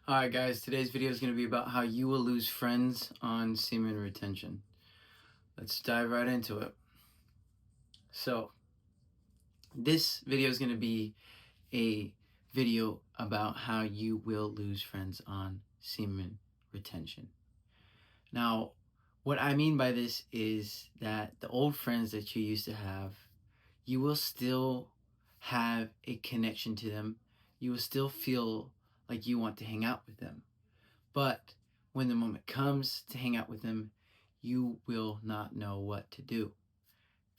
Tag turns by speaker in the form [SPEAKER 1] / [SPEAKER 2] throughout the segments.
[SPEAKER 1] Alright guys, today's video is going to be about how you will lose friends on semen retention. Let's dive right into it. So, this video is going to be a video about how you will lose friends on semen retention. Now, what I mean by this is that the old friends that you used to have, you will still have a connection to them. You will still feel like you want to hang out with them. But when the moment comes to hang out with them, you will not know what to do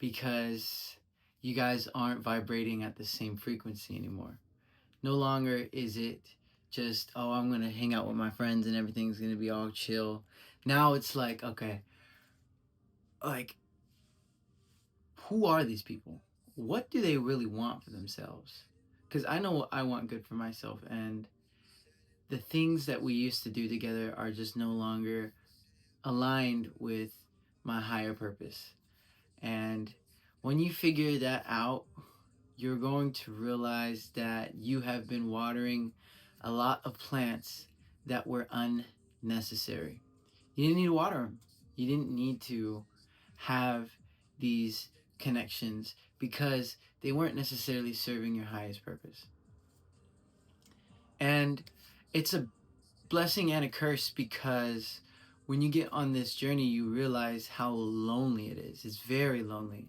[SPEAKER 1] because you guys aren't vibrating at the same frequency anymore. No longer is it just, oh, I'm going to hang out with my friends and everything's going to be all chill. Now it's like, okay, like, who are these people? What do they really want for themselves? Because I know what I want good for myself, and the things that we used to do together are just no longer aligned with my higher purpose. And when you figure that out, you're going to realize that you have been watering a lot of plants that were unnecessary. You didn't need to water them. You didn't need to have these connections because they weren't necessarily serving your highest purpose. And it's a blessing and a curse because when you get on this journey, you realize how lonely it is. It's very lonely.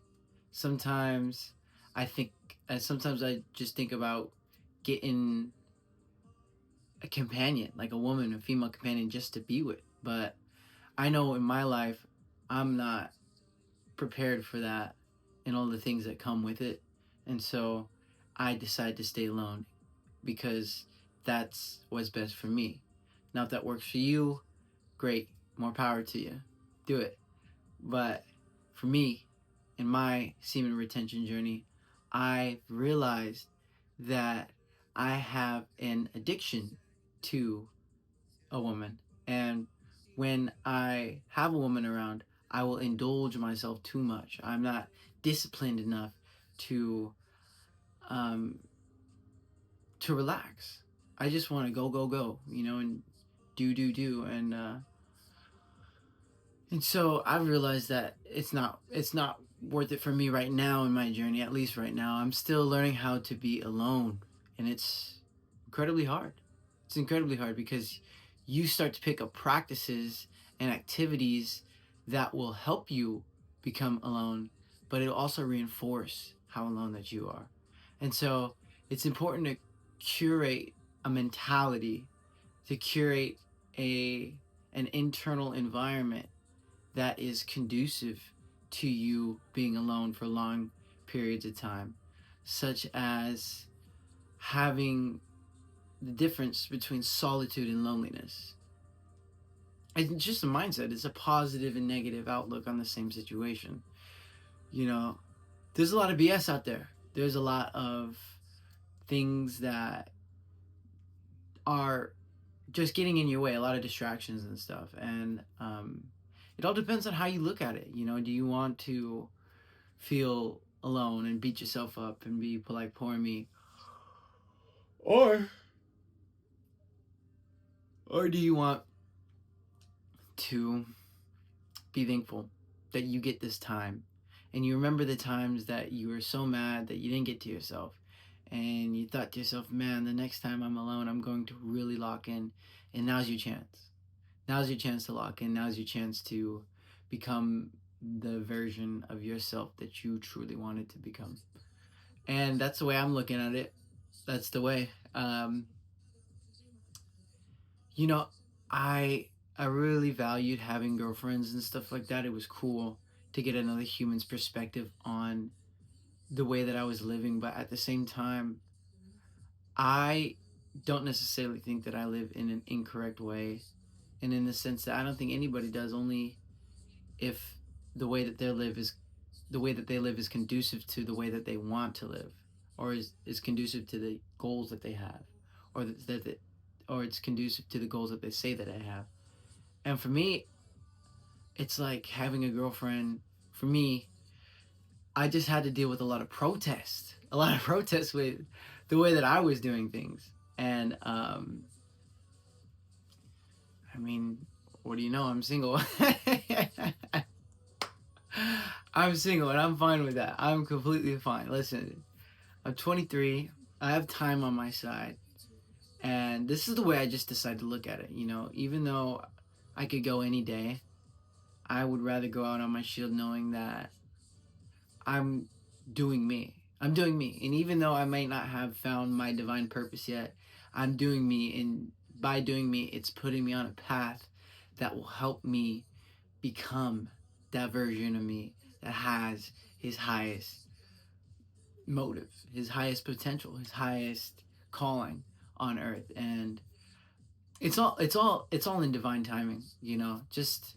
[SPEAKER 1] Sometimes I think, sometimes I just think about getting a companion, like a woman, a female companion, just to be with. But I know in my life, I'm not prepared for that and all the things that come with it. And so I decide to stay alone because that's what's best for me. Now, if that works for you, great, more power to you. Do it. But for me, in my semen retention journey, I realized that I have an addiction to a woman. And when I have a woman around, I will indulge myself too much. I'm not disciplined enough to um, to relax. I just want to go, and do. And so I've realized that it's not worth it for me right now in my journey. At least right now, I'm still learning how to be alone, and it's incredibly hard. It's incredibly hard because you start to pick up practices and activities that will help you become alone, but it'll also reinforce how alone that you are. And so it's important to curate a mentality, to curate an internal environment that is conducive to you being alone for long periods of time, such as having the difference between solitude and loneliness. It's just a mindset. It's a positive and negative outlook on the same situation. There's a lot of BS out there. There's a lot of things that are just getting in your way, a lot of distractions and stuff. And it all depends on how you look at it. Do you want to feel alone and beat yourself up and be like, poor me? Or do you want to be thankful that you get this time, and you remember the times that you were so mad that you didn't get to yourself, and you thought to yourself, man, the next time I'm alone, I'm going to really lock in. And now's your chance. Now's your chance to lock in. Now's your chance to become the version of yourself that you truly wanted to become. And that's the way I'm looking at it. That's the way. I really valued having girlfriends and stuff like that. It was cool to get another human's perspective on the way that I was living, but at the same time, I don't necessarily think that I live in an incorrect way, and in the sense that I don't think anybody does, only if the way that they live is conducive to the way that they want to live, or is conducive to the goals that they have, or it's conducive to the goals that they say that they have. And for me, it's like having a girlfriend. For me, I just had to deal with a lot of protest with the way that I was doing things. And I mean, what do you know? I'm single. I'm single and I'm fine with that. I'm completely fine. Listen, I'm 23. I have time on my side. And this is the way I just decided to look at it. You know, even though I could go any day, I would rather go out on my shield knowing that I'm doing me. I'm doing me. And even though I might not have found my divine purpose yet, I'm doing me. And by doing me, it's putting me on a path that will help me become that version of me that has his highest motive, his highest potential, his highest calling on earth. And it's all in divine timing, you know. Just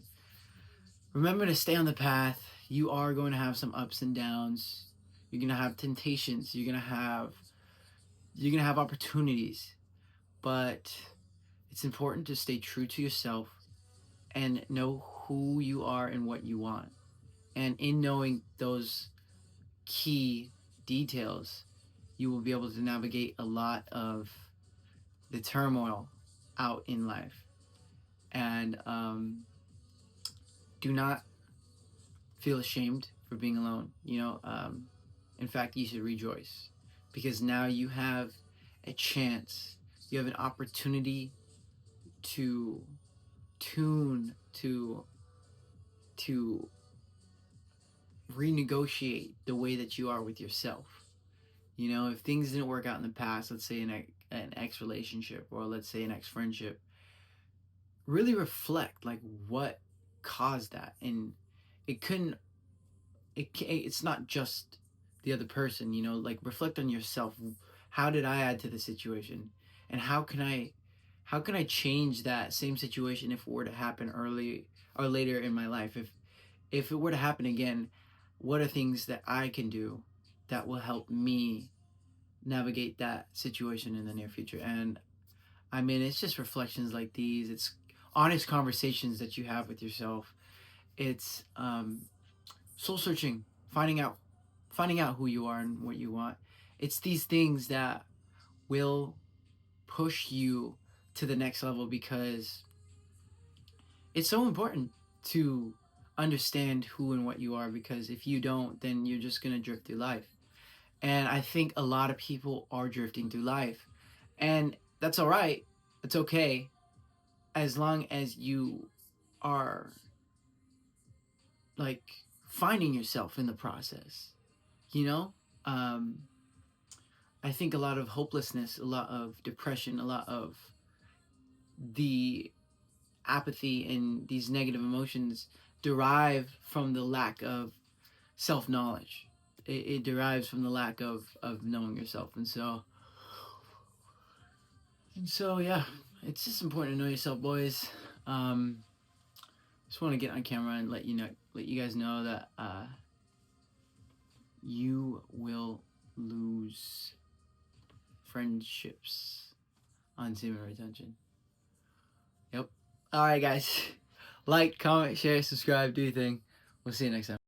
[SPEAKER 1] remember to stay on the path. You are going to have some ups and downs. You're going to have temptations. You're going to have opportunities. But it's important to stay true to yourself and know who you are and what you want. And in knowing those key details, you will be able to navigate a lot of the turmoil out in life. And do not feel ashamed for being alone. You know, in fact, you should rejoice because now you have a chance, you have an opportunity to tune, to renegotiate the way that you are with yourself. You know, if things didn't work out in the past, let's say an ex relationship or let's say an ex friendship, really reflect like what caused that. And it couldn't it's not just the other person, you know, like reflect on yourself. How did I add to the situation? And how can I change that same situation if it were to happen early or later in my life? If it were to happen again, what are things that I can do that will help me navigate that situation in the near future? And I mean, it's just reflections like these. It's honest conversations that you have with yourself. It's soul searching, finding out who you are and what you want. It's these things that will push you to the next level because it's so important to understand who and what you are, because if you don't, then you're just going to drift through life. And I think a lot of people are drifting through life. And that's all right. It's okay as long as you are like finding yourself in the process, you know? Um, I think a lot of hopelessness, a lot of depression, a lot of the apathy and these negative emotions derive from the lack of self knowledge. It derives from the lack of knowing yourself. And so yeah, it's just important to know yourself, boys. Just want to get on camera and let you guys know that you will lose friendships on Semen Retention. Yep. All right, guys. Like, comment, share, subscribe, do your thing. We'll see you next time.